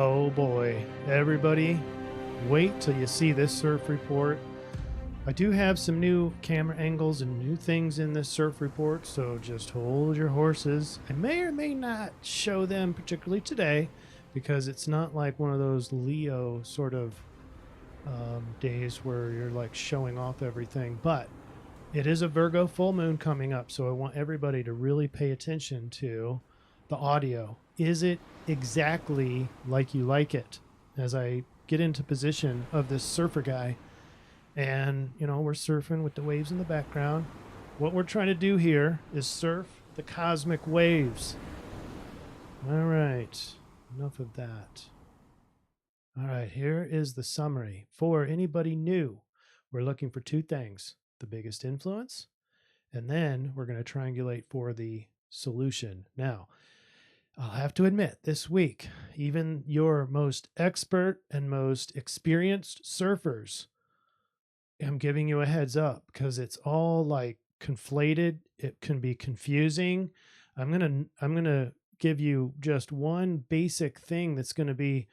Oh boy, everybody, wait till you see this surf report. I do have some new camera angles and new things in this surf report, so just hold your horses. I may or may not show them particularly today because it's not like one of those Leo sort of days where you're like showing off everything, but it is a Virgo full moon coming up, so I want everybody to really pay attention to the audio. Is it exactly like you like it? As I get into position of this surfer guy, and we're surfing with the waves in the background. What we're trying to do here is surf the cosmic waves. All right, enough of that. All right, here is the summary. For anybody new, we're looking for two things: the biggest influence, and then we're going to triangulate for the solution. Now, I'll have to admit, this week, even your most expert and most experienced surfers, I'm giving you a heads up because it's all like conflated. It can be confusing. I'm gonna give you just one basic thing that's going to be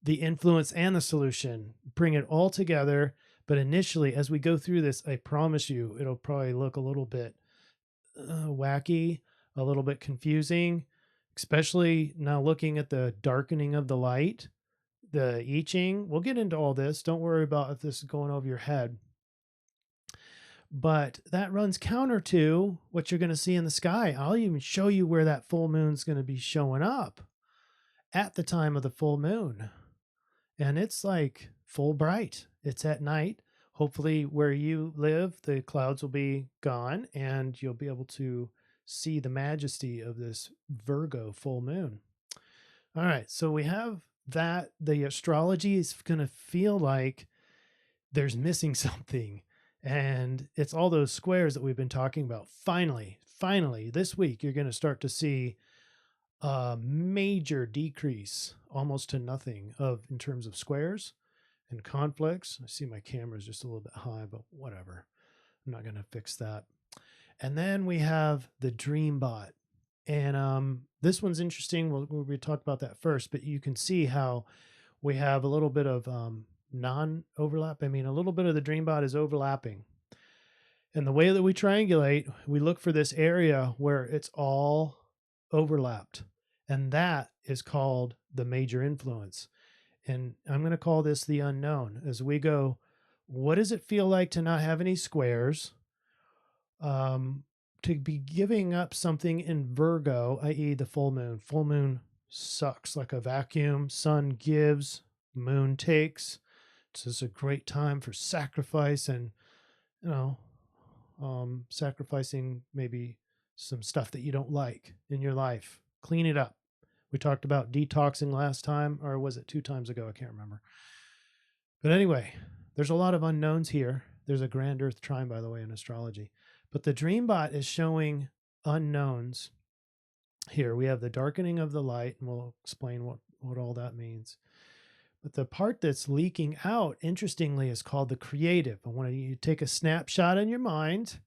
the influence and the solution. Bring it all together. But initially, as we go through this, I promise you, it'll probably look a little bit wacky, a little bit confusing, especially now looking at the darkening of the light, the I-Ching. We'll get into all this. Don't worry about if this is going over your head. But that runs counter to what you're going to see in the sky. I'll even show you where that full moon's going to be showing up at the time of the full moon. And it's like full bright. It's at night. Hopefully where you live, the clouds will be gone and you'll be able to see the majesty of this Virgo full moon. All right, so we have that. The astrology is going to feel like there's missing something. And it's all those squares that we've been talking about. Finally, this week, you're going to start to see a major decrease, almost to nothing, in terms of squares and conflicts. I see my camera's just a little bit high, but whatever. I'm not going to fix that. And then we have the Dream Bot. And this one's interesting. We'll talk about that first, but you can see how we have a little bit of non-overlap. I mean, a little bit of the Dream Bot is overlapping. And the way that we triangulate, we look for this area where it's all overlapped. And that is called the major influence. And I'm going to call this the unknown. As we go, what does it feel like to not have any squares? To be giving up something in Virgo, i.e. the full moon. Full moon sucks like a vacuum. Sun gives, moon takes. It's just a great time for sacrifice and, sacrificing maybe some stuff that you don't like in your life. Clean it up. We talked about detoxing last time, or was it 2 times ago? I can't remember. But anyway, there's a lot of unknowns here. There's a grand Earth trine, by the way, in astrology. But the Dream Bot is showing unknowns here. We have the darkening of the light, and we'll explain what all that means. But the part that's leaking out, interestingly, is called the creative. I want you to take a snapshot in your mind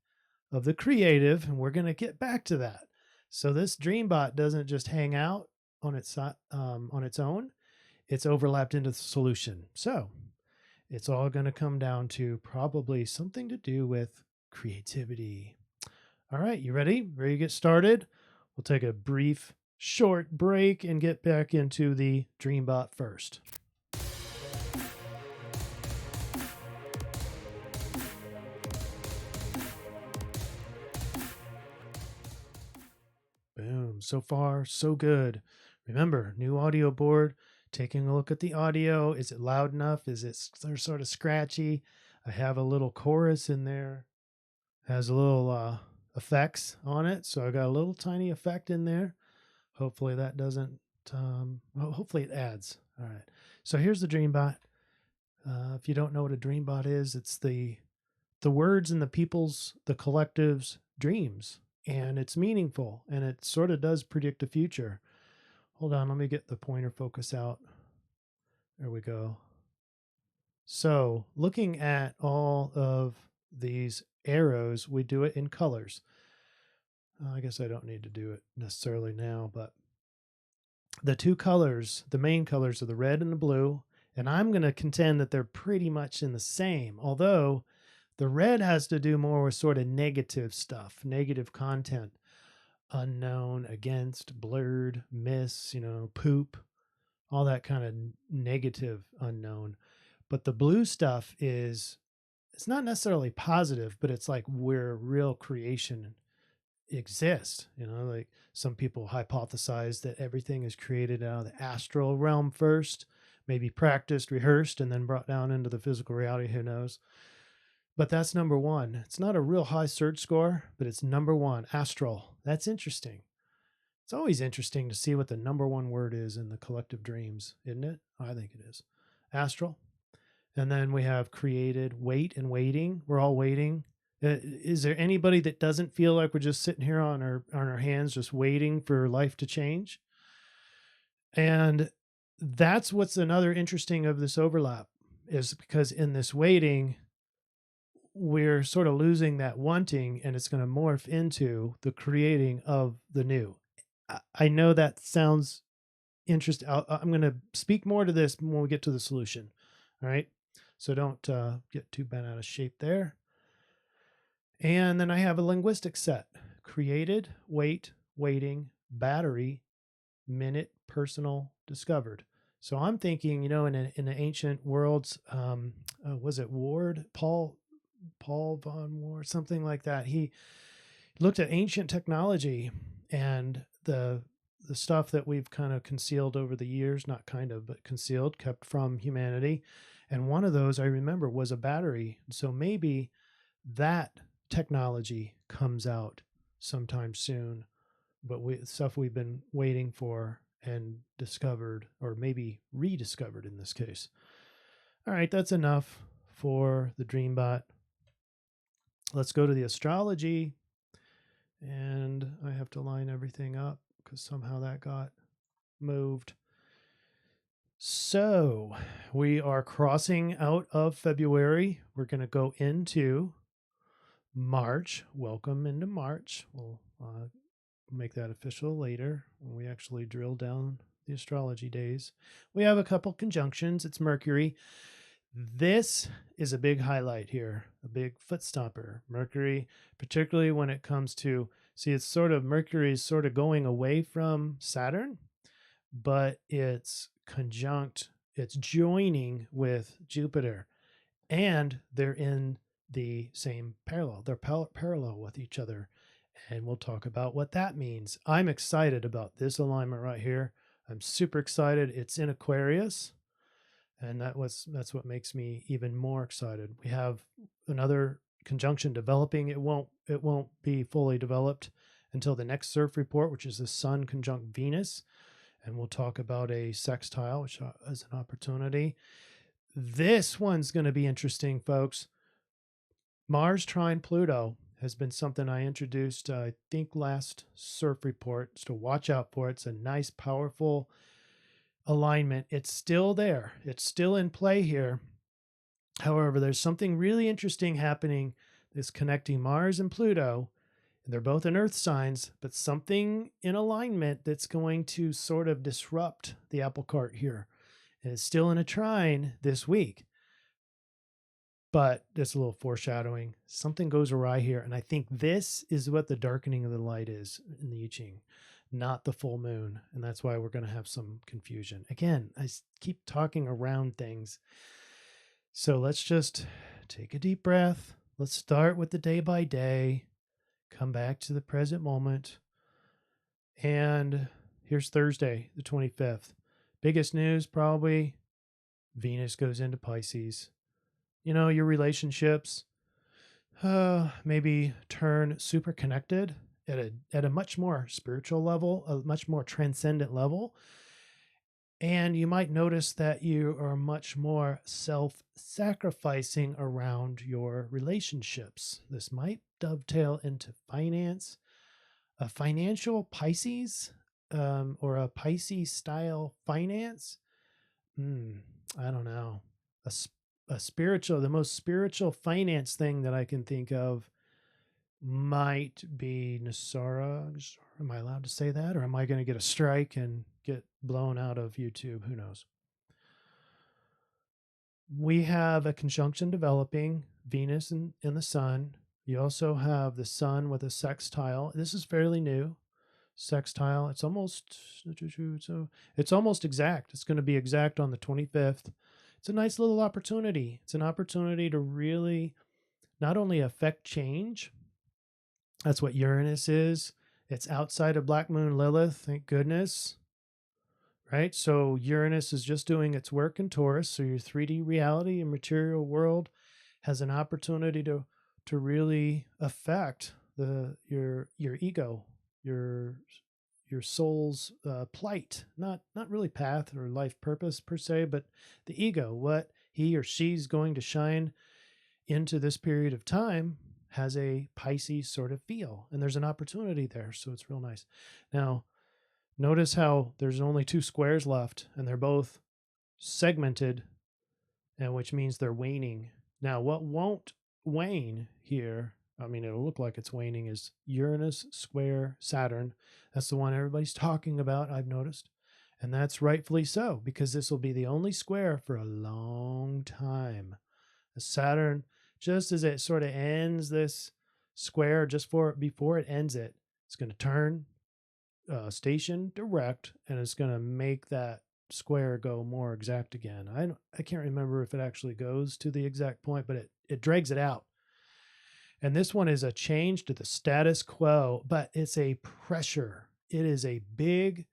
of the creative, and we're going to get back to that. So this Dream Bot doesn't just hang out on its own. It's overlapped into the solution. So it's all going to come down to probably something to do with creativity. All right, you ready? Ready to get started? We'll take a brief, short break and get back into the Dream Bot first. Boom. So far, so good. Remember, new audio board, taking a look at the audio. Is it loud enough? Is it sort of scratchy? I have a little chorus in there. Has a little effects on it. So I got a little tiny effect in there. Hopefully that doesn't, hopefully it adds. All right. So here's the Dream Bot. If you don't know what a Dream Bot is, it's the words in the collective's dreams. And it's meaningful, and it sort of does predict the future. Hold on, let me get the pointer focus out. There we go. So looking at all of these arrows, we do it in colors. I guess I don't need to do it necessarily now, but the two colors, the main colors, are the red and the blue. And I'm going to contend that they're pretty much in the same, although the red has to do more with sort of negative stuff, negative content, unknown, against, blurred, miss, poop, all that kind of negative unknown. But the blue stuff it's not necessarily positive, but it's like where real creation exists. Like some people hypothesize that everything is created out of the astral realm first, maybe practiced, rehearsed, and then brought down into the physical reality. Who knows? But that's number one. It's not a real high search score, but it's number one, astral. That's interesting. It's always interesting to see what the number one word is in the collective dreams, isn't it? I think it is. Astral. And then we have created, wait and waiting. We're all waiting. Is there anybody that doesn't feel like we're just sitting here on our hands, just waiting for life to change? And that's what's another interesting of this overlap, is because in this waiting, we're sort of losing that wanting, and it's going to morph into the creating of the new. I know that sounds interesting. I'm going to speak more to this when we get to the solution. All right. So don't get too bent out of shape there. And then I have a linguistic set: created, wait, waiting, battery, minute, personal, discovered. So I'm thinking, in the ancient worlds, was it Paul von Ward, something like that. He looked at ancient technology and the stuff that we've kind of concealed over the years, not kind of, but concealed, kept from humanity. And one of those I remember was a battery. So maybe that technology comes out sometime soon, but stuff we've been waiting for and discovered, or maybe rediscovered in this case. All right, that's enough for the Dreambot. Let's go to the astrology. And I have to line everything up because somehow that got moved. So we are crossing out of February. We're going to go into March. Welcome into March. We'll make that official later when we actually drill down the astrology days. We have a couple conjunctions. It's Mercury. This is a big highlight here, a big foot stomper. Mercury, particularly when it comes to, Mercury is sort of going away from Saturn, but it's joining with Jupiter, and they're in the same parallel. They're parallel with each other, and we'll talk about what that means. I'm excited about this alignment right here. I'm super excited. It's in Aquarius, and that's what makes me even more excited. We have another conjunction developing. It won't be fully developed until the next CIRF report, which is the Sun conjunct Venus. And we'll talk about a sextile, which is an opportunity. This one's going to be interesting, folks. Mars trine Pluto has been something I introduced, I think, last CIRF report, to watch out for. It's a nice, powerful alignment. It's still there. It's still in play here. However, there's something really interesting happening that's connecting Mars and Pluto. And they're both in Earth signs, but something in alignment that's going to sort of disrupt the apple cart here. And it's still in a trine this week. But there's a little foreshadowing. Something goes awry here. And I think this is what the darkening of the light is in the I-Ching, not the full moon. And that's why we're going to have some confusion. Again, I keep talking around things. So let's just take a deep breath. Let's start with the day by day. Come back to the present moment. And here's Thursday, the 25th. Biggest news, probably, Venus goes into Pisces. Your relationships maybe turn super connected at a much more spiritual level, a much more transcendent level. And you might notice that you are much more self-sacrificing around your relationships. This might dovetail into finance, a financial Pisces, or a Pisces style finance. I don't know. The most spiritual finance thing that I can think of might be Nasara. Am I allowed to say that? Or am I going to get a strike and get blown out of YouTube? Who knows? We have a conjunction developing Venus and the Sun. You also have the Sun with a sextile. This is fairly new. Sextile. It's almost exact. It's going to be exact on the 25th. It's a nice little opportunity. It's an opportunity to really not only affect change. That's what Uranus is. It's outside of Black Moon Lilith, thank goodness. Right? So Uranus is just doing its work in Taurus. So your 3D reality and material world has an opportunity to really affect your ego, your soul's plight, not really path or life purpose per se, but the ego, what he or she's going to shine into this period of time has a Pisces sort of feel, and there's an opportunity there. So it's real nice. Now, notice how there's only 2 squares left, and they're both segmented, and which means they're waning. Now, what won't wane here, I mean, it'll look like it's waning, is Uranus square Saturn. That's the one everybody's talking about, I've noticed. And that's rightfully so, because this will be the only square for a long time. The Saturn, just as it sort of ends this square, before it ends it, it's going to turn station direct, and it's going to make that square go more exact again. I can't remember if it actually goes to the exact point, but it drags it out. And this one is a change to the status quo, but it's a pressure. It is a big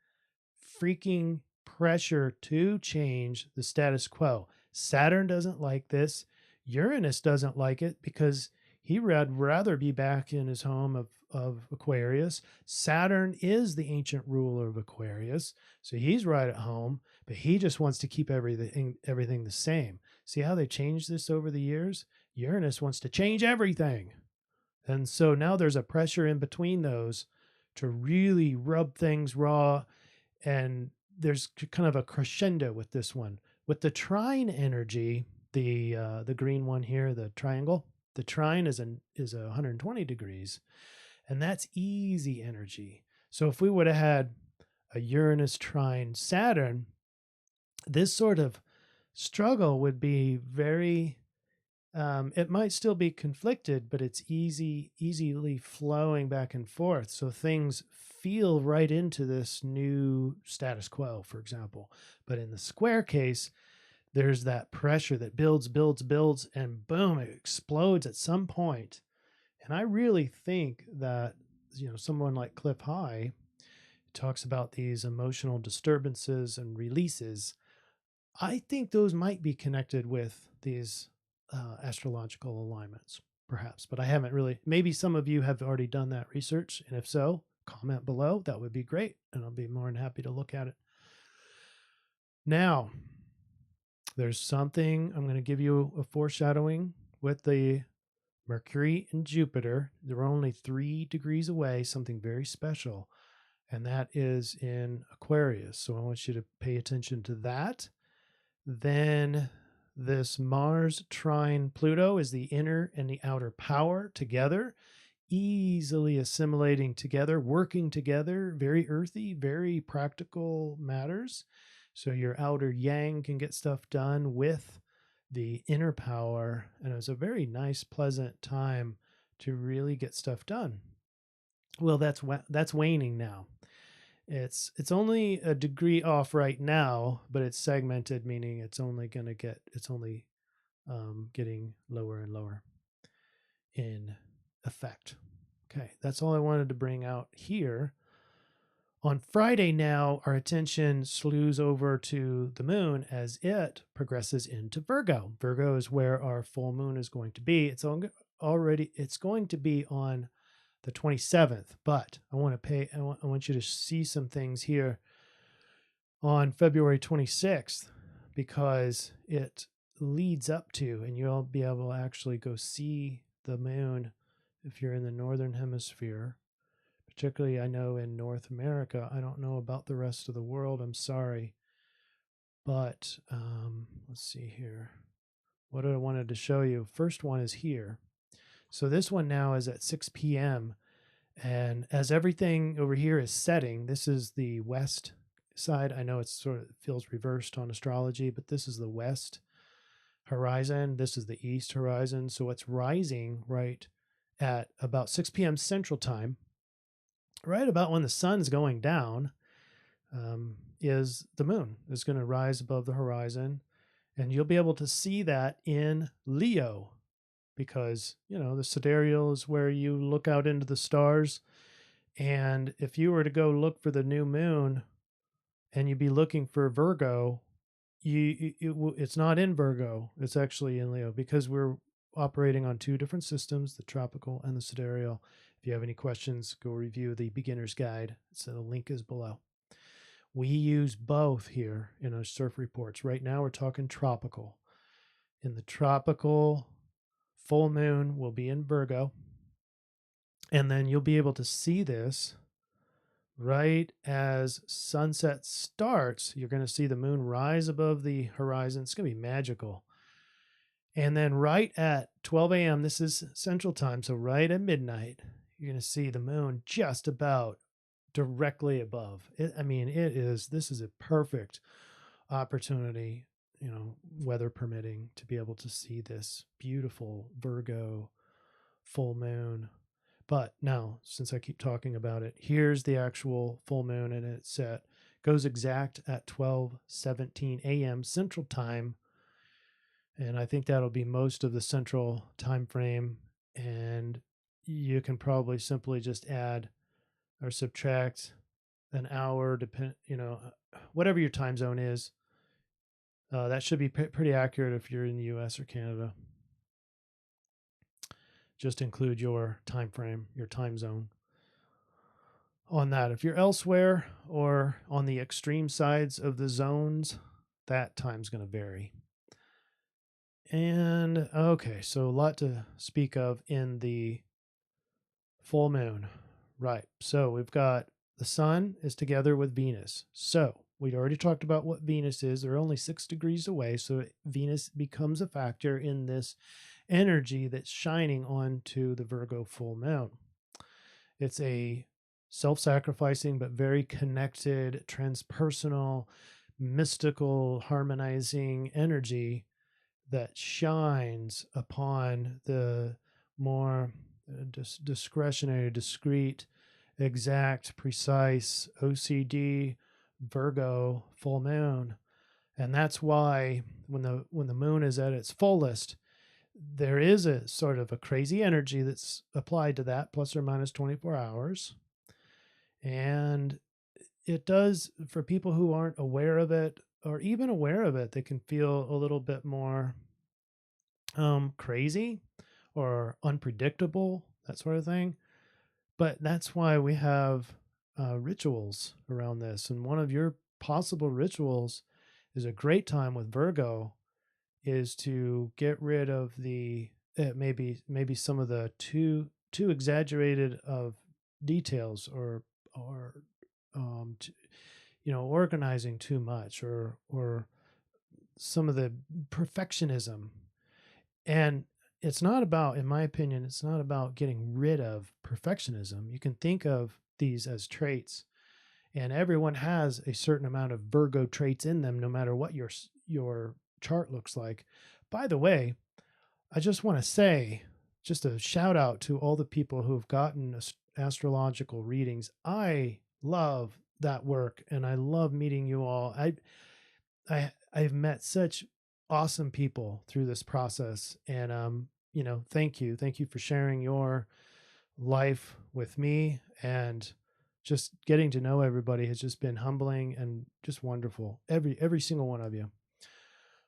freaking pressure to change the status quo. Saturn doesn't like this. Uranus doesn't like it because he would rather be back in his home of Aquarius. Saturn is the ancient ruler of Aquarius, so he's right at home, but he just wants to keep everything the same. See how they changed this over the years? Uranus wants to change everything. And so now there's a pressure in between those to really rub things raw, and there's kind of a crescendo with this one. With the trine energy, the green one here, the triangle, the trine is 120 degrees, and that's easy energy. So if we would have had a Uranus trine Saturn, this sort of struggle would be very, it might still be conflicted, but it's easily flowing back and forth. So things feel right into this new status quo, for example. But in the square case, there's that pressure that builds, and boom, it explodes at some point. And I really think that, someone like Cliff High talks about these emotional disturbances and releases. I think those might be connected with these astrological alignments, perhaps, but I haven't really. Maybe some of you have already done that research, and if so, comment below. That would be great, and I'll be more than happy to look at it. Now, there's something I'm going to give you a foreshadowing with the Mercury and Jupiter. They're only 3 degrees away, something very special, and that is in Aquarius. So I want you to pay attention to that. Then this Mars trine Pluto is the inner and the outer power together, easily assimilating together, working together, very earthy, very practical matters. So your outer yang can get stuff done with the inner power, and it was a very nice, pleasant time to really get stuff done. Well, that's waning now. It's only a degree off right now, but it's segmented, meaning it's only getting lower and lower in effect. Okay, that's all I wanted to bring out here. On Friday now, our attention slews over to the moon as it progresses into Virgo. Virgo is where our full moon is going to be. It's going to be on the 27th, but I want you to see some things here on February 26th, because it leads up to, and you'll be able to actually go see the moon if you're in the northern hemisphere. Particularly, I know in North America. I don't know about the rest of the world. I'm sorry. But let's see here. What I wanted to show you. First one is here. So this one now is at 6 p.m. And as everything over here is setting, this is the west side. I know it sort of feels reversed on astrology, but this is the west horizon. This is the east horizon. So it's rising right at about 6 p.m. Central Time, right about when the sun's going down, is the moon is going to rise above the horizon. And you'll be able to see that in Leo because, the sidereal is where you look out into the stars. And if you were to go look for the new moon and you'd be looking for Virgo, it's not in Virgo. It's actually in Leo because we're operating on two different systems, the tropical and the sidereal. If you have any questions, go review the beginner's guide. So the link is below. We use both here in our surf reports. Right now, we're talking tropical. In the tropical, full moon will be in Virgo. And then you'll be able to see this right as sunset starts. You're going to see the moon rise above the horizon. It's going to be magical. And then right at 12 a.m., this is Central Time, so right at midnight, you're going to see the moon just about directly above it. I mean, this is a perfect opportunity, weather permitting, to be able to see this beautiful Virgo full moon. But now, since I keep talking about it, here's the actual full moon, and it's goes exact at 12:17 a.m. Central Time. And I think that'll be most of the central time frame. And you can probably simply just add or subtract an hour, whatever your time zone is. That should be pretty accurate if you're in the US or Canada. Just include your time frame, your time zone on that. If you're elsewhere or on the extreme sides of the zones, that time's going to vary. And okay, so a lot to speak of in the full moon. Right. So we've got the sun is together with Venus. So we'd already talked about what Venus is. They're only 6 degrees away. So Venus becomes a factor in this energy that's shining onto the Virgo full moon. It's a self-sacrificing but very connected, transpersonal, mystical, harmonizing energy that shines upon the more discretionary, discrete, exact, precise OCD Virgo full moon. And that's why when the moon is at its fullest, there is a sort of a crazy energy that's applied to that, plus or minus 24 hours. And it does, for people who aren't aware of it, or even aware of it, they can feel a little bit more crazy or unpredictable, that sort of thing. But that's why we have rituals around this. And one of your possible rituals is a great time with Virgo is to get rid of the maybe some of the too exaggerated of details or organizing too much or some of the perfectionism. And it's not about, in my opinion, it's not about getting rid of perfectionism. You can think of these as traits, and everyone has a certain amount of Virgo traits in them, no matter what your chart looks like. By the way, I just want to say, just a shout out to all the people who have gotten astrological readings. I love that work, and I love meeting you all. I've met such awesome people through this process, and thank you for sharing your life with me, and just getting to know everybody has just been humbling and just wonderful. Every single one of you.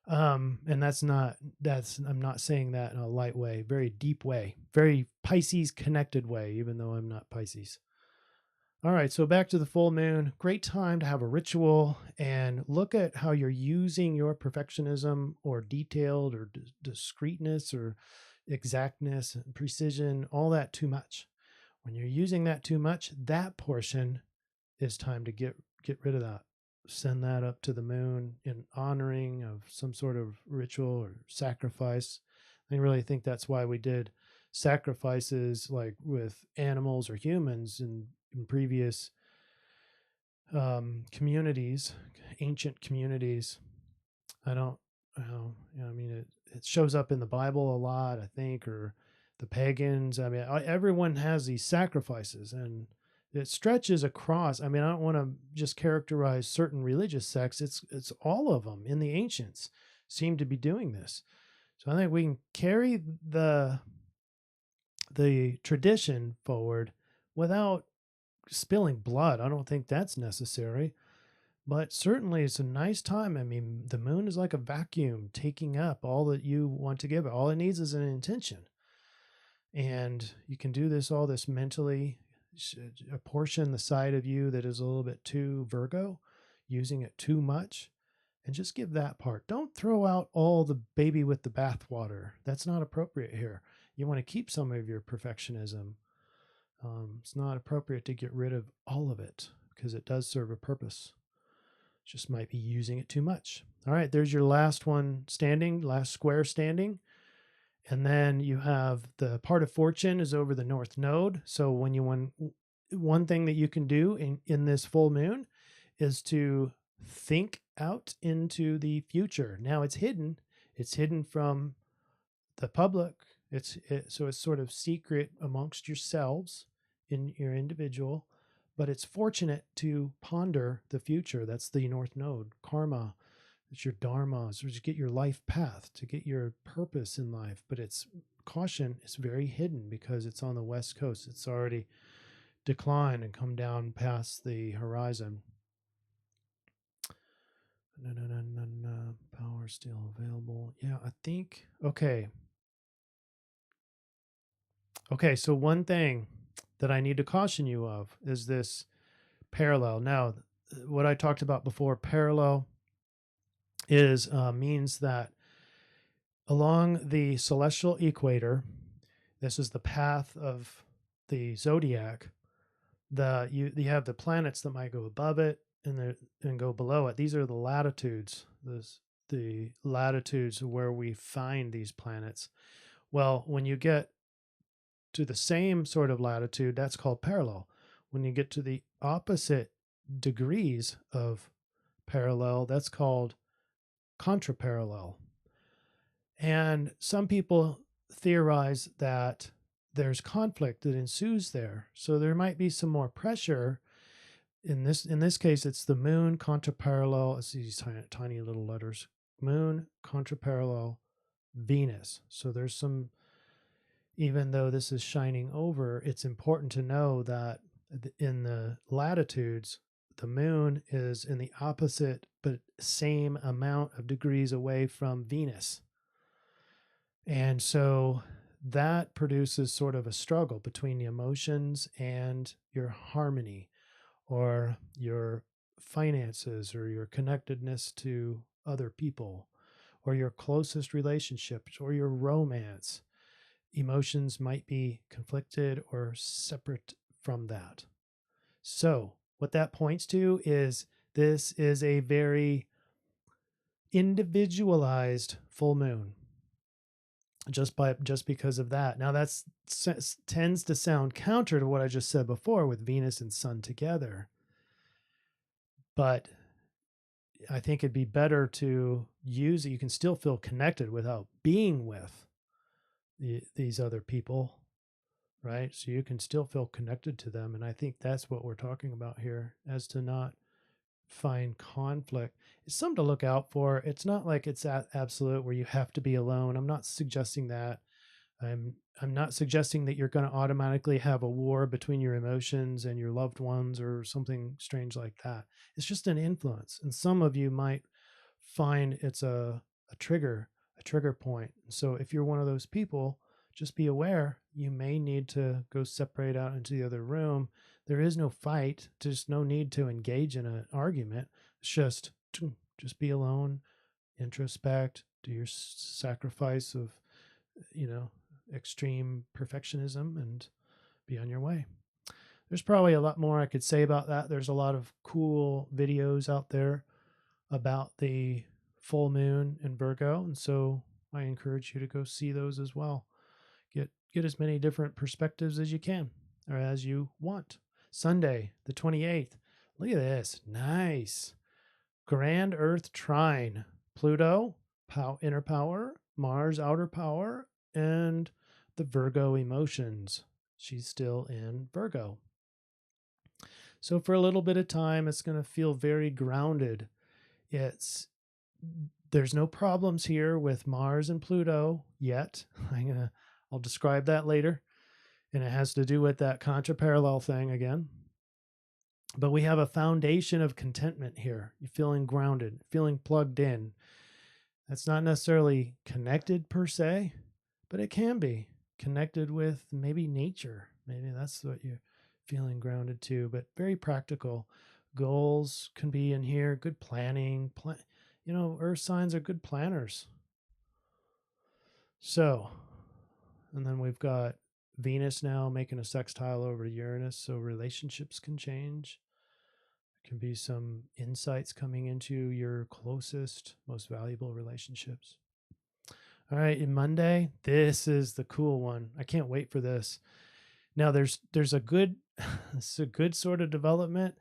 And I'm not saying that in a light way, very deep way, very Pisces connected way, even though I'm not Pisces. All right, so back to the full moon. Great time to have a ritual and look at how you're using your perfectionism or detailed or discreteness or exactness and precision, all that too much. When you're using that too much, that portion is time to get rid of that. Send that up to the moon in honoring of some sort of ritual or sacrifice. I really think that's why we did sacrifices like with animals or humans in previous communities, ancient communities. I don't know. I mean, it shows up in the Bible a lot, I think, or the pagans. I mean, everyone has these sacrifices, and it stretches across. I mean, I don't want to just characterize certain religious sects. It's all of them in the ancients seem to be doing this. So I think we can carry the tradition forward without spilling blood. I don't think that's necessary. But certainly it's a nice time. I mean, the moon is like a vacuum taking up all that you want to give it. All it needs is an intention. And you can do all this mentally. Apportion the side of you that is a little bit too Virgo, using it too much, and just give that part. Don't throw out all the baby with the bathwater. That's not appropriate here. You want to keep some of your perfectionism. It's not appropriate to get rid of all of it because it does serve a purpose. Just might be using it too much. All right, there's your last one standing, last square standing. And then you have the part of fortune is over the north node. So when you one thing that you can do in this full moon is to think out into the future. Now it's hidden. It's hidden from the public. So it's sort of secret amongst yourselves in your individual, but it's fortunate to ponder the future. That's the north node, karma. It's your dharma, so to get your life path, to get your purpose in life. But it's caution, it's very hidden because it's on the west coast. It's already declined and come down past the horizon. Power still available. Yeah, I think, okay. Okay, so one thing that I need to caution you of is this parallel. Now, what I talked about before, parallel is means that along the celestial equator, this is the path of the zodiac. You have the planets that might go above it and go below it. These are the latitudes. The latitudes where we find these planets. Well, when you get to the same sort of latitude, that's called parallel. When you get to the opposite degrees of parallel, that's called contraparallel. And some people theorize that there's conflict that ensues there. So there might be some more pressure. In this case, it's the moon contraparallel. It's these tiny little letters. Moon contraparallel Venus. So there's some, even though this is shining over, it's important to know that in the latitudes, the moon is in the opposite but same amount of degrees away from Venus. And so that produces sort of a struggle between the emotions and your harmony or your finances or your connectedness to other people or your closest relationships or your romance. Emotions might be conflicted or separate from that. So what that points to is this is a very individualized full moon. Just because of that. Now that tends to sound counter to what I just said before with Venus and Sun together. But I think it'd be better to use it. You can still feel connected without being with these other people, right? So you can still feel connected to them. And I think that's what we're talking about here, as to not find conflict. It's something to look out for. It's not like it's absolute where you have to be alone. I'm not suggesting that. I'm not suggesting that you're going to automatically have a war between your emotions and your loved ones or something strange like that. It's just an influence. And some of you might find it's a trigger point. So if you're one of those people, just be aware you may need to go separate out into the other room. There is no fight, just no need to engage in an argument. It's just be alone, introspect, do your sacrifice of, extreme perfectionism and be on your way. There's probably a lot more I could say about that. There's a lot of cool videos out there about the full moon in Virgo. And so I encourage you to go see those as well. get as many different perspectives as you can or as you want. Sunday, the 28th. Look at this. Nice. Grand Earth trine. Pluto, inner power, Mars, outer power, and the Virgo emotions. She's still in Virgo. So for a little bit of time, it's going to feel very grounded. There's no problems here with Mars and Pluto yet. I'll describe that later. And it has to do with that contraparallel thing again. But we have a foundation of contentment here. You're feeling grounded, feeling plugged in. That's not necessarily connected per se, but it can be connected with maybe nature. Maybe that's what you're feeling grounded to, but very practical. Goals can be in here, good planning. Earth signs are good planners. So, and then we've got Venus now making a sextile over Uranus, so relationships can change. There can be some insights coming into your closest, most valuable relationships. All right, and Monday, this is the cool one. I can't wait for this. Now, there's a good, it's a good sort of development,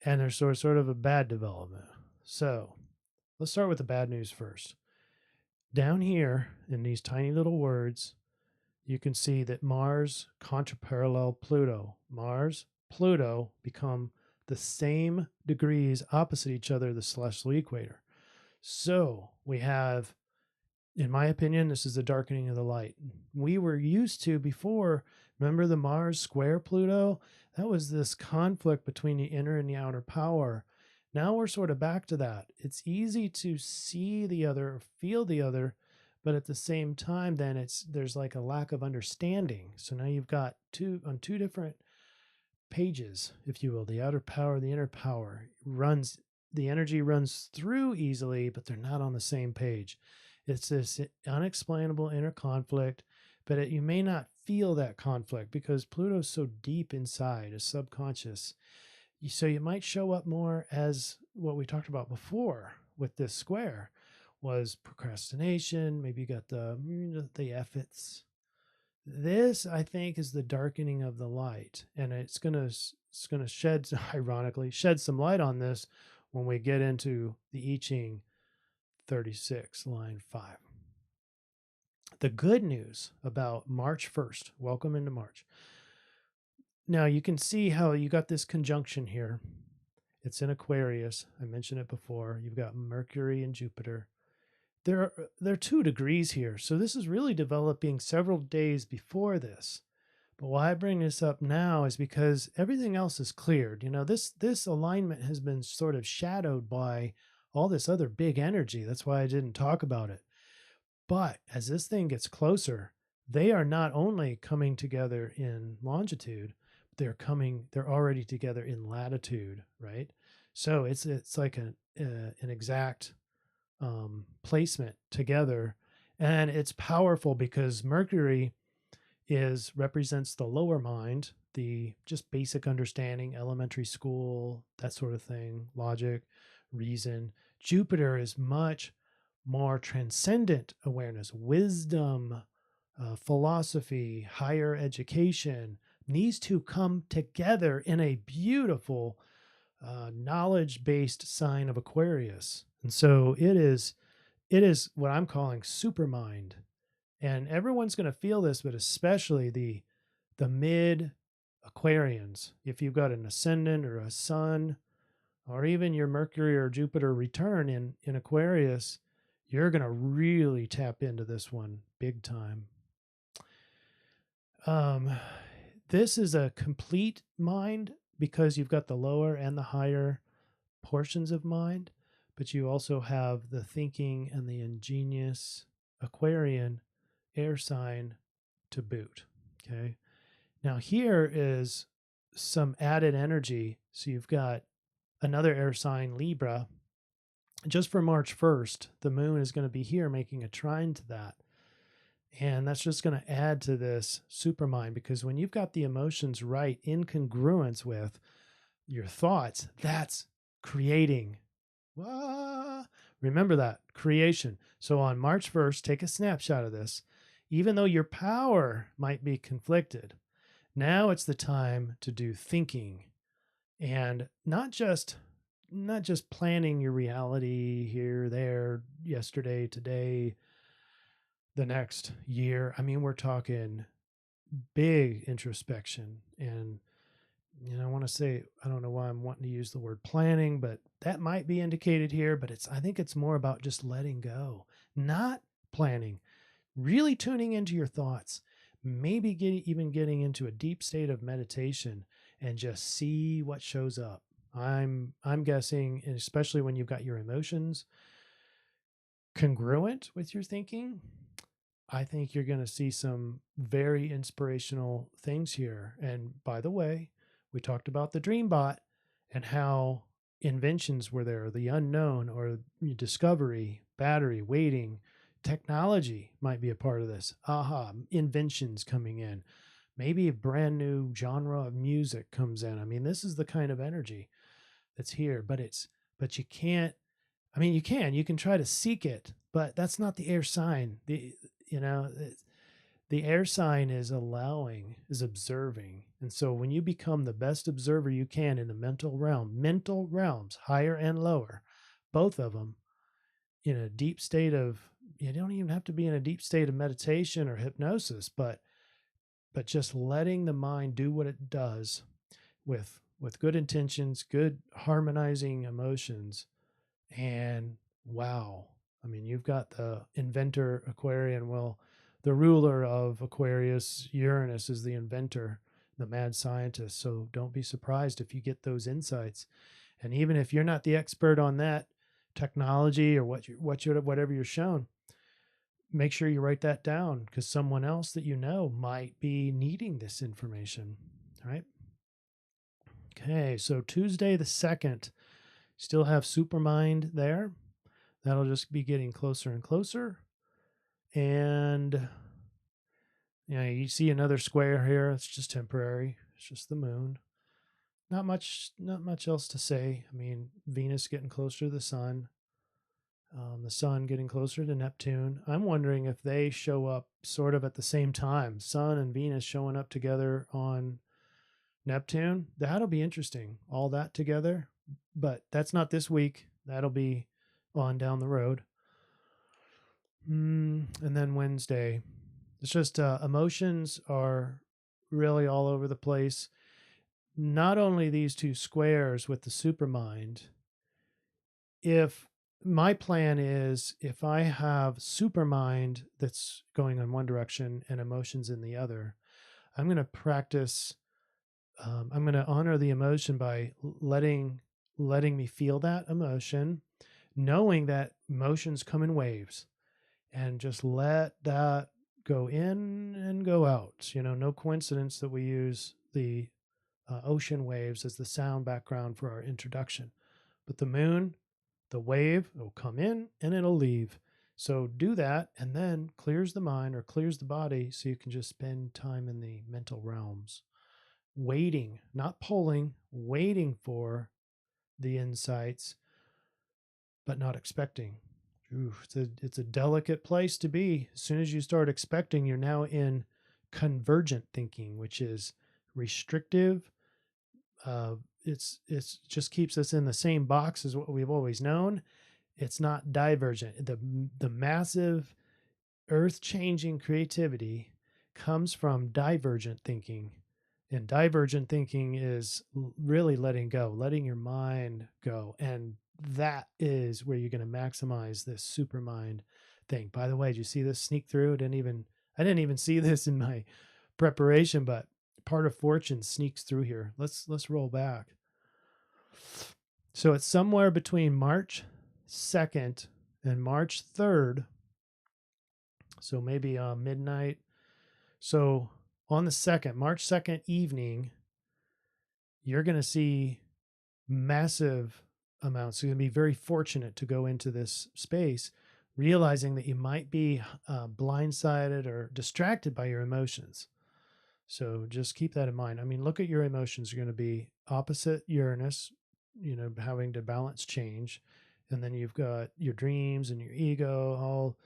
and there's sort of a bad development. So, let's start with the bad news first. Down here in these tiny little words, you can see that Mars contraparallel Pluto. Mars, Pluto become the same degrees opposite each other, the celestial equator. So we have, in my opinion, this is the darkening of the light. We were used to before, remember the Mars square Pluto? That was this conflict between the inner and the outer power. Now we're sort of back to that. It's easy to see the other or feel the other, but at the same time, then there's like a lack of understanding. So now you've got two different pages, if you will, the outer power, the inner power the energy runs through easily, but they're not on the same page. It's this unexplainable inner conflict, but you may not feel that conflict because Pluto's so deep inside, is subconscious. So you might show up more as what we talked about before with this square was procrastination. Maybe you got the efforts. This, I think, is the darkening of the light, and it's gonna shed, ironically, shed some light on this when we get into the I-Ching 36, line 5. The good news about March 1st, welcome into March. Now you can see how you got this conjunction here. It's in Aquarius. I mentioned it before. You've got Mercury and Jupiter. There are 2 degrees here. So this is really developing several days before this. But why I bring this up now is because everything else is cleared. This alignment has been sort of shadowed by all this other big energy. That's why I didn't talk about it. But as this thing gets closer, they are not only coming together in longitude, they're already together in latitude, right? So it's like an exact placement together, and it's powerful because Mercury represents the lower mind, the just basic understanding, elementary school, that sort of thing, logic, reason. Jupiter is much more transcendent awareness, wisdom, philosophy, higher education. These 2 come together in a beautiful knowledge-based sign of Aquarius. And so it is what I'm calling supermind. And everyone's going to feel this, but especially the mid Aquarians. If you've got an ascendant or a sun, or even your Mercury or Jupiter return in Aquarius, you're going to really tap into this one big time. This is a complete mind because you've got the lower and the higher portions of mind, but you also have the thinking and the ingenious Aquarian air sign to boot. Okay. Now here is some added energy. So you've got another air sign, Libra. Just for March 1st, the moon is going to be here making a trine to that. And that's just going to add to this supermind, because when you've got the emotions right in congruence with your thoughts, that's creating. Remember that, creation. So on March 1st, take a snapshot of this. even though your power might be conflicted. Now it's the time to do thinking, and not just planning your reality here, there, yesterday, today, the next year. I mean, we're talking big introspection. And I want to say, I don't know why I'm wanting to use the word planning, but that might be indicated here. But I think it's more about just letting go, not planning, really tuning into your thoughts, maybe even getting into a deep state of meditation and just see what shows up. I'm guessing, and especially when you've got your emotions congruent with your thinking, I think you're going to see some very inspirational things here. And by the way, we talked about the dream bot and how inventions were there, the unknown or discovery, battery, waiting, technology might be a part of this. Inventions coming in. Maybe a brand new genre of music comes in. I mean, this is the kind of energy that's here, but you can't, I mean, you can try to seek it, but that's not the air sign. The air sign is observing. And so when you become the best observer you can in the mental realms, higher and lower, both of them, in a deep state of, you don't even have to be in a deep state of meditation or hypnosis, but just letting the mind do what it does with good intentions, good harmonizing emotions. And wow, I mean, you've got the inventor Aquarian. Well, the ruler of Aquarius, Uranus, is the inventor, the mad scientist. So don't be surprised if you get those insights. And even if you're not the expert on that technology or whatever you're shown, make sure you write that down, because someone else that you know might be needing this information. All right. Okay, so Tuesday the 2nd, still have SUPERMIND there. That'll just be getting closer and closer. And you see another square here. It's just temporary. It's just the moon. Not much else to say. I mean, Venus getting closer to the sun. The sun getting closer to Neptune. I'm wondering if they show up sort of at the same time. Sun and Venus showing up together on Neptune. That'll be interesting. All that together. But that's not this week. That'll be on down the road. And then Wednesday. It's just emotions are really all over the place. Not only these two squares with the SUPERMIND. If my plan is, if I have SUPERMIND that's going in one direction and emotions in the other, I'm going to practice. I'm going to honor the emotion by letting me feel that emotion, knowing that emotions come in waves, and just let that go in and go out. No coincidence that we use the ocean waves as the sound background for our introduction. But the moon, the wave, will come in and it'll leave. So do that, and then clears the mind or clears the body, so you can just spend time in the mental realms, waiting, not pulling, waiting for the insights, but not expecting. It's a delicate place to be. As soon as you start expecting, you're now in convergent thinking, which is restrictive. It's just keeps us in the same box as what we've always known. It's not divergent. The massive earth-changing creativity comes from divergent thinking. And divergent thinking is really letting go, letting your mind go. And that is where you're going to maximize this SUPERMIND thing. By the way, did you see this sneak through? I didn't even see this in my preparation, but part of fortune sneaks through here. Let's roll back. So it's somewhere between March 2nd and March 3rd. So maybe midnight. So on the 2nd, March 2nd evening, you're going to see massive amounts. You're going to be very fortunate to go into this space, realizing that you might be blindsided or distracted by your emotions. So just keep that in mind. I mean, look at your emotions. Are going to be opposite Uranus, having to balance change. And then you've got your dreams and your ego all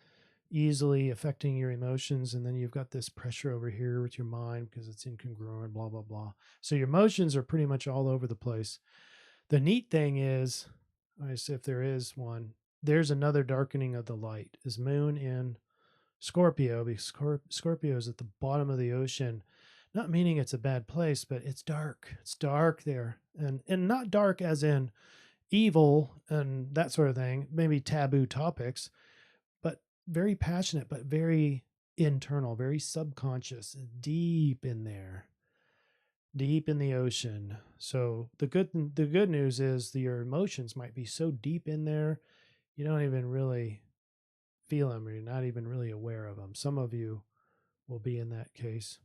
easily affecting your emotions. And then you've got this pressure over here with your mind because it's incongruent, blah, blah, blah. So your emotions are pretty much all over the place. The neat thing is, if there is one, there's another darkening of the light. Is Moon in Scorpio, because Scorpio is at the bottom of the ocean, not meaning it's a bad place, but it's dark. It's dark there. And not dark as in evil and that sort of thing, maybe taboo topics, but very passionate, but very internal, very subconscious, deep in there, deep in the ocean. So the good news is that your emotions might be so deep in there, you don't even really feel them, or you're not even really aware of them. Some of you will be in that case,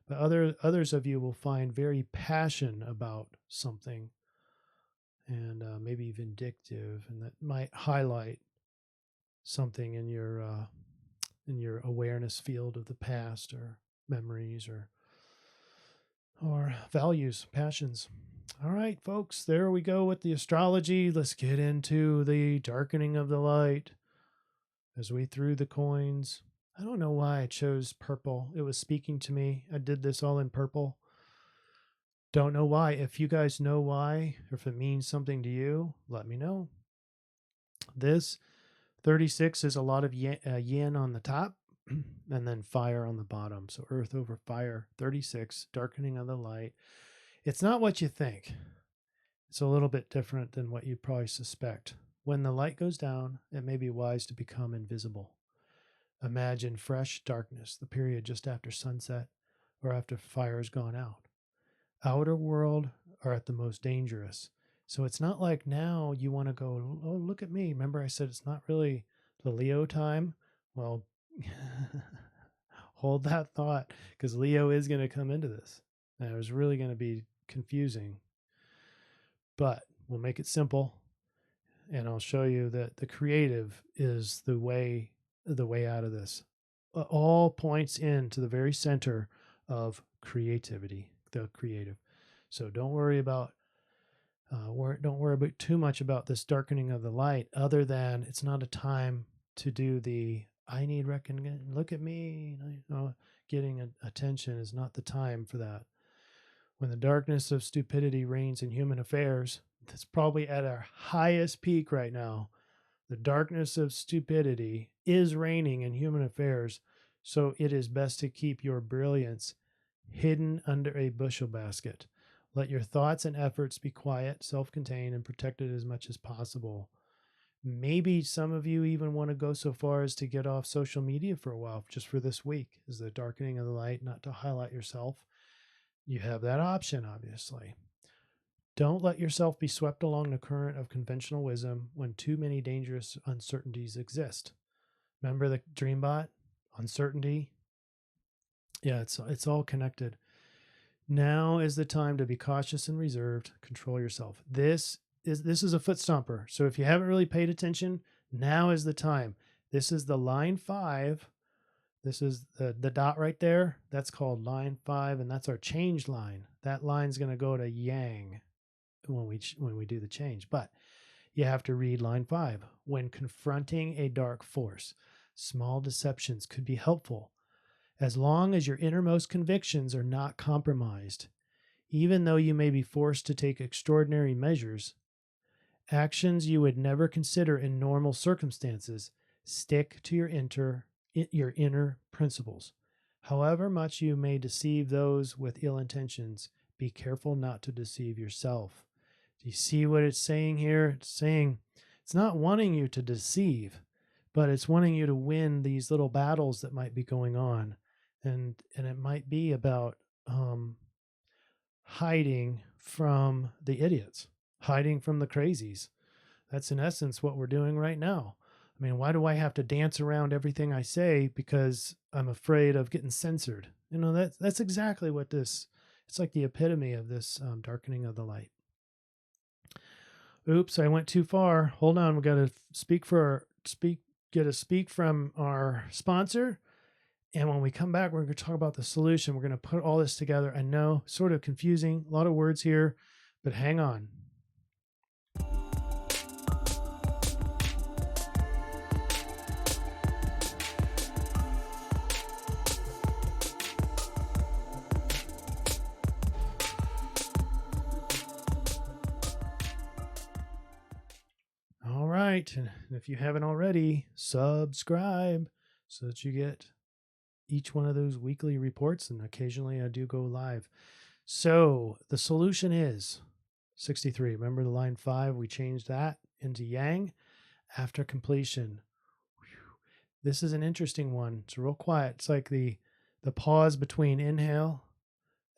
but others of you will find very passion about something, and maybe vindictive, and that might highlight something in your awareness field of the past, or memories, or values, passions. All right, folks, there we go with the astrology. Let's get into the darkening of the light as we threw the coins. I don't know why I chose purple. It was speaking to me. I did this all in purple. Don't know why. If you guys know why, or if it means something to you, let me know. This 36 is a lot of yin on the top and then fire on the bottom. So earth over fire, 36, darkening of the light. It's not what you think. It's a little bit different than what you probably suspect. When the light goes down, it may be wise to become invisible. Imagine fresh darkness, the period just after sunset or after fire has gone out. Outer world are at the most dangerous. So it's not like now you want to go, oh, look at me. Remember I said it's not really the Leo time? Well, hold that thought, because Leo is going to come into this. And it was really going to be confusing. But we'll make it simple. And I'll show you that the creative is the way out of this. All points into the very center of creativity, the creative. So don't worry about too much about this darkening of the light, other than it's not a time to do the I need recognition, look at me, getting attention is not the time for that. When the darkness of stupidity reigns in human affairs, that's probably at our highest peak right now. The darkness of stupidity is reigning in human affairs, so it is best to keep your brilliance hidden under a bushel basket. Let your thoughts and efforts be quiet, self-contained, and protected as much as possible. Maybe some of you even want to go so far as to get off social media for a while, just for this week, is the darkening of the light, not to highlight yourself. You have that option, obviously. Don't let yourself be swept along the current of conventional wisdom when too many dangerous uncertainties exist. Remember the dreambot? Uncertainty? Yeah, it's all connected. Now is the time to be cautious and reserved. Control yourself. This is a foot stomper. So if you haven't really paid attention, now is the time. This is the line 5. This is the dot right there. That's called line 5, and that's our change line. That line's going to go to yang when we do the change. But you have to read line 5. When confronting a dark force, small deceptions could be helpful, as long as your innermost convictions are not compromised. Even though you may be forced to take extraordinary measures, actions you would never consider in normal circumstances, stick to your inner principles. However much you may deceive those with ill intentions, be careful not to deceive yourself. Do you see what it's saying here? It's saying it's not wanting you to deceive, but it's wanting you to win these little battles that might be going on. And it might be about hiding from the idiots, hiding from the crazies. That's in essence what we're doing right now. I mean, why do I have to dance around everything I say because I'm afraid of getting censored? That's exactly what it's like the epitome of this darkening of the light. Oops, I went too far. Hold on, we got to speak from our sponsor. And when we come back, we're going to talk about the solution. We're going to put all this together. I know, sort of confusing, a lot of words here, but hang on. right. And if you haven't already, subscribe so that you get each one of those weekly reports. And occasionally I do go live. So the solution is 63. Remember the line 5? We changed that into yang after completion. This is an interesting one. It's real quiet. It's like the pause between inhale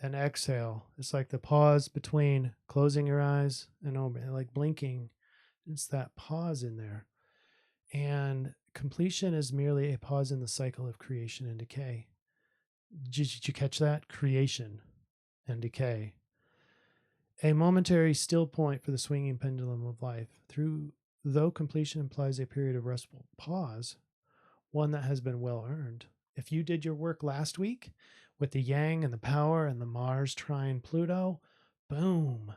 and exhale. It's like the pause between closing your eyes and open, like blinking. It's that pause in there. And completion is merely a pause in the cycle of creation and decay. Did you catch that? Creation and decay. A momentary still point for the swinging pendulum of life. Though completion implies a period of restful pause, one that has been well earned. If you did your work last week with the yang and the power and the Mars trine Pluto, boom.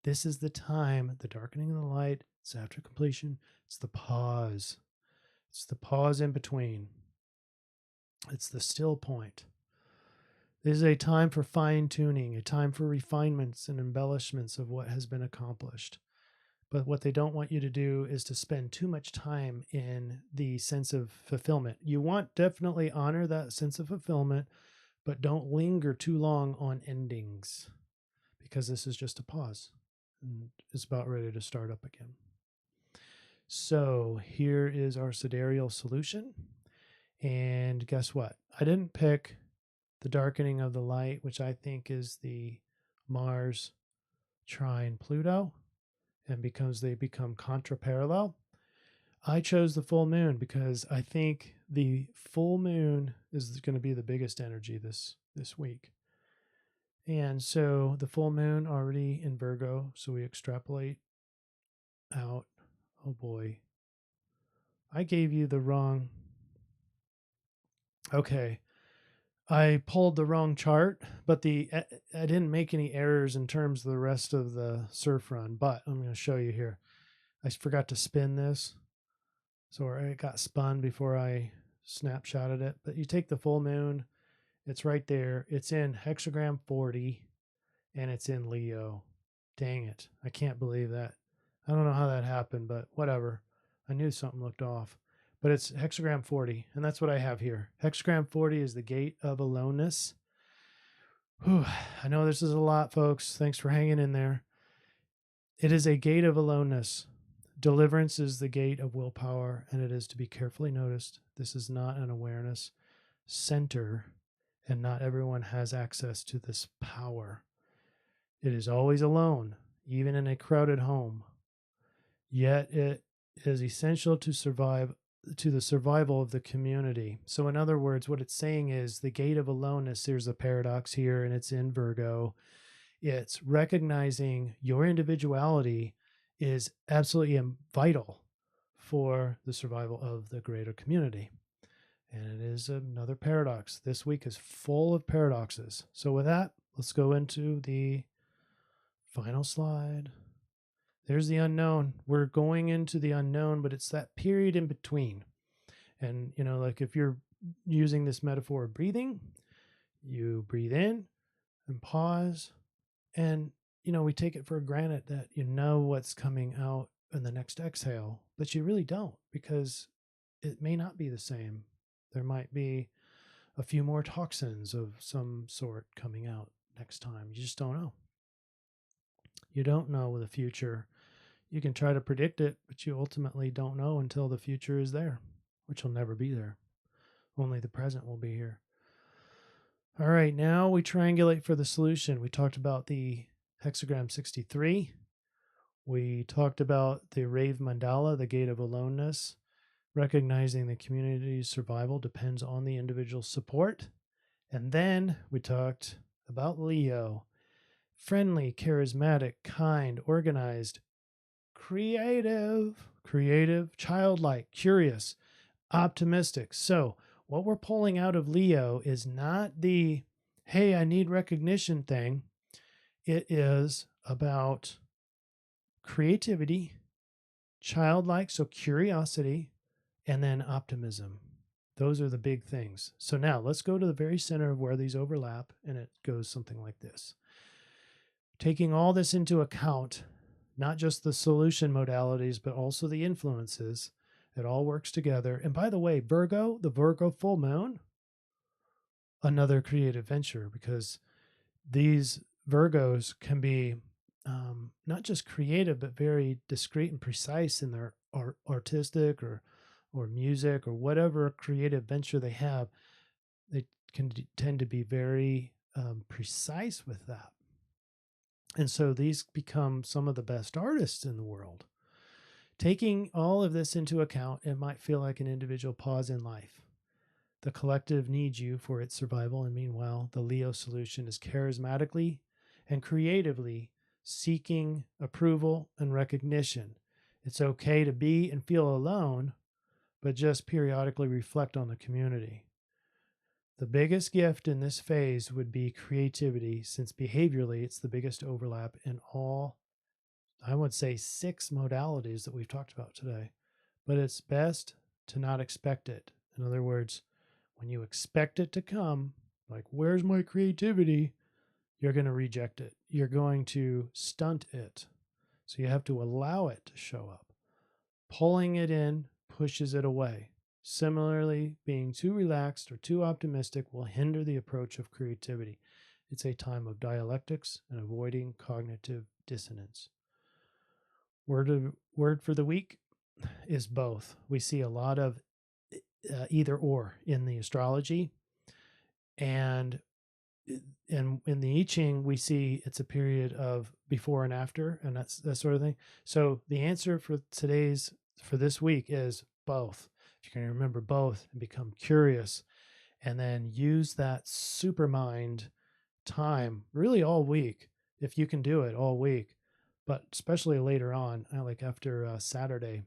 This is the time, the darkening of the light. It's after completion. It's the pause. It's the pause in between. It's the still point. This is a time for fine-tuning, a time for refinements and embellishments of what has been accomplished. But what they don't want you to do is to spend too much time in the sense of fulfillment. You want definitely honor that sense of fulfillment, but don't linger too long on endings, because this is just a pause and it's about ready to start up again. So here is our sidereal solution. And guess what? I didn't pick the darkening of the light, which I think is the Mars trine Pluto, and because they become contra-parallel. I chose the full moon because I think the full moon is going to be the biggest energy this week. And so the full moon already in Virgo, so we extrapolate out. Oh boy. I gave you the wrong. Okay. I pulled the wrong chart, but I didn't make any errors in terms of the rest of the surf run, but I'm going to show you here. I forgot to spin this, so it got spun before I snapshotted it. But you take the full moon, it's right there. It's in hexagram 40, and it's in Leo. Dang it. I can't believe that. I don't know how that happened, but whatever. I knew something looked off. But it's hexagram 40, and that's what I have here. Hexagram 40 is the Gate of Aloneness. Whew, I know this is a lot, folks. Thanks for hanging in there. It is a gate of aloneness. Deliverance is the gate of willpower, and it is to be carefully noticed. This is not an awareness center, and not everyone has access to this power. It is always alone, even in a crowded home. Yet it is essential to the survival of the community. So in other words, what it's saying is the gate of aloneness, there's a paradox here, and it's in Virgo. It's recognizing your individuality is absolutely vital for the survival of the greater community. And it is another paradox. This week is full of paradoxes. So with that, let's go into the final slide. There's the unknown. We're going into the unknown, but it's that period in between. And, like if you're using this metaphor of breathing, you breathe in and pause. And, we take it for granted that you know what's coming out in the next exhale, but you really don't, because it may not be the same. There might be a few more toxins of some sort coming out next time. You just don't know. You don't know the future. You can try to predict it, but you ultimately don't know until the future is there, which will never be there. Only the present will be here. All right, now we triangulate for the solution. We talked about the hexagram 63. We talked about the rave mandala, the gate of aloneness, recognizing the community's survival depends on the individual's support. And then we talked about Leo, friendly, charismatic, kind, organized, creative, childlike, curious, optimistic. So what we're pulling out of Leo is not the, hey, I need recognition thing. It is about creativity, childlike, so curiosity, and then optimism. Those are the big things. So now let's go to the very center of where these overlap, and it goes something like this. Taking all this into account, not just the solution modalities, but also the influences. It all works together. And by the way, Virgo, the Virgo full moon, another creative venture, because these Virgos can be not just creative, but very discreet and precise in their artistic or music or whatever creative venture they have. They can tend to be very precise with that. And so these become some of the best artists in the world. Taking all of this into account, it might feel like an individual pause in life. The collective needs you for its survival, and meanwhile, the Leo solution is charismatically and creatively seeking approval and recognition. It's okay to be and feel alone, but just periodically reflect on the community. The biggest gift in this phase would be creativity, since behaviorally it's the biggest overlap in all, I would say, 6 modalities that we've talked about today. But it's best to not expect it. In other words, when you expect it to come, like, where's my creativity? You're going to reject it. You're going to stunt it. So you have to allow it to show up. Pulling it in pushes it away. Similarly, being too relaxed or too optimistic will hinder the approach of creativity. It's a time of dialectics and avoiding cognitive dissonance. Word for the week is both. We see a lot of either or in the astrology, and in the I-Ching we see it's a period of before and after, and that's that sort of thing. So the answer for this week is both. If you can remember both and become curious, and then use that SUPERMIND time really all week, if you can do it all week, but especially later on, like after Saturday,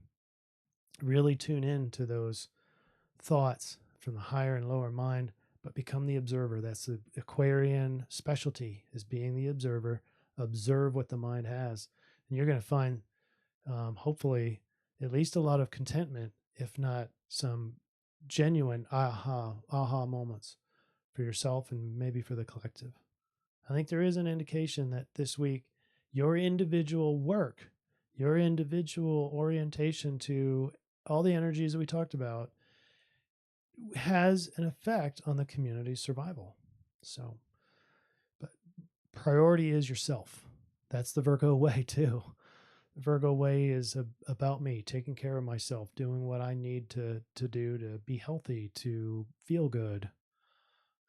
really tune in to those thoughts from the higher and lower mind, but become the observer. That's the Aquarian specialty, is being the observer. Observe what the mind has, and you're going to find hopefully at least a lot of contentment, if not some genuine aha moments for yourself and maybe for the collective. I think there is an indication that this week your individual work, your individual orientation to all the energies that we talked about has an effect on the community's survival. So, but priority is yourself. That's the Virgo way too. The Virgo way is about me, taking care of myself, doing what I need to do to be healthy, to feel good,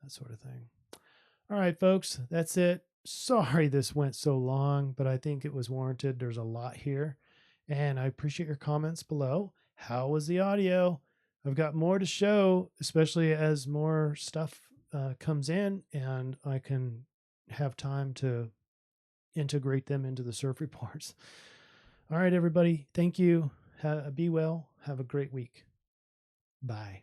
that sort of thing. All right, folks, that's it. Sorry this went so long, but I think it was warranted. There's a lot here, and I appreciate your comments below. How was the audio? I've got more to show, especially as more stuff comes in and I can have time to integrate them into the CIRF reports. All right, everybody. Thank you. Be well. Have a great week. Bye.